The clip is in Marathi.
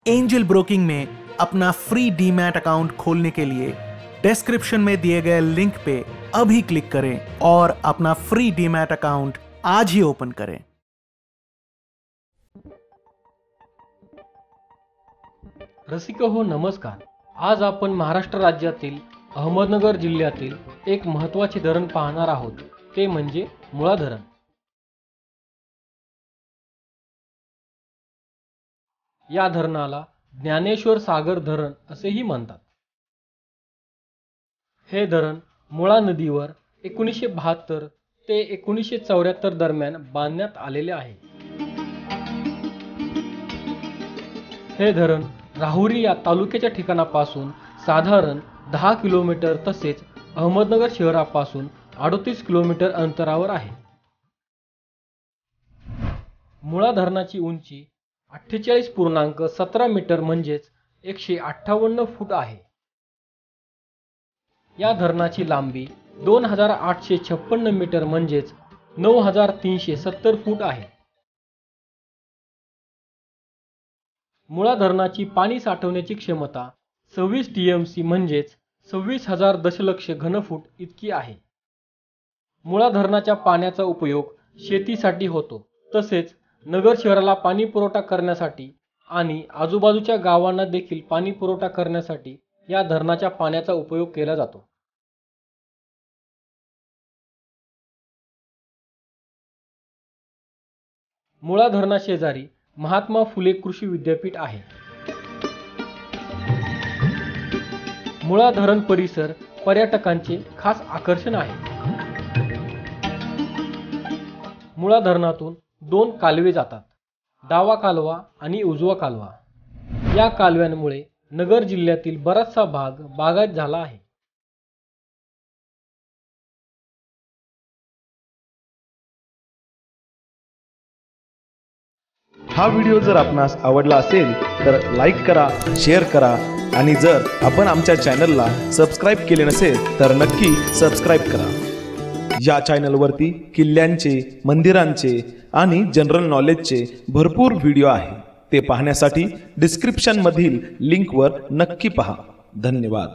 एंजल ब्रोकिंग में अपना फ्री डीमैट अकाउंट खोलने के लिए डिस्क्रिप्शन में दिए गए लिंक पे अभी क्लिक करें और अपना फ्री डीमैट अकाउंट आज ही ओपन करें। रसिक हो नमस्कार। आज आपण महाराष्ट्र राज्यातील अहमदनगर जिल्ह्यातील एक महत्त्वाचे धरण पाहणार आहोत, ते म्हणजे मुळा धरण। या धरणाला ज्ञानेश्वर सागर धरण असेही म्हणतात। हे धरण मुळा नदीवर 1972 ते 1974 दरम्यान बांधण्यात आलेले आहे। हे धरण राहुरी या तालुक्याच्या ठिकाणापासून साधारण 10 किलोमीटर तसेच अहमदनगर शहरापासून 38 किलोमीटर अंतरावर आहे। मुळा धरणाची उंची 48.17 मीटर म्हणजेच 158 फूट आहे। या धरणाची लांबी 2856 मीटर म्हणजेच 9370 फूट आहे। मुळा धरणाची पाणी साठवण्याची क्षमता 26 टीएमसी म्हणजेच 26,000 दशलक्ष घनफूट इतकी आहे। मुळा धरणाच्या पाण्याचा उपयोग शेतीसाठी होतो, तसेच नगर शहराला पाणी पुरवठा करण्यासाठी आणि आजूबाजूच्या गावांना देखील पाणी पुरवठा करण्यासाठी या धरणाच्या पाण्याचा उपयोग केला जातो। मुळा धरणाशेजारी महात्मा फुले कृषी विद्यापीठ आहे। मुळा धरण परिसर पर्यटकांचे खास आकर्षण आहे। मुळा धरणातून 2 कालवे जातात, डावा कालवा आणि उजवा कालवा। या कालव्यांमुळे नगर जिल्ह्यातील बराचसा भाग बागायत झाला आहे। हा व्हिडिओ जर आपणास आवडला असेल तर लाईक करा, शेअर करा आणि जर आपण आमच्या चॅनलला सबस्क्राईब केले नसेल तर नक्की सबस्क्राईब करा। या चॅनलवरती किल्ल्यांचे, मंदिरांचे आणि जनरल नॉलेजचे भरपूर व्हिडिओ आहे। ते पाहण्यासाठी डिस्क्रिप्शन मधील लिंकवर नक्की पहा। धन्यवाद।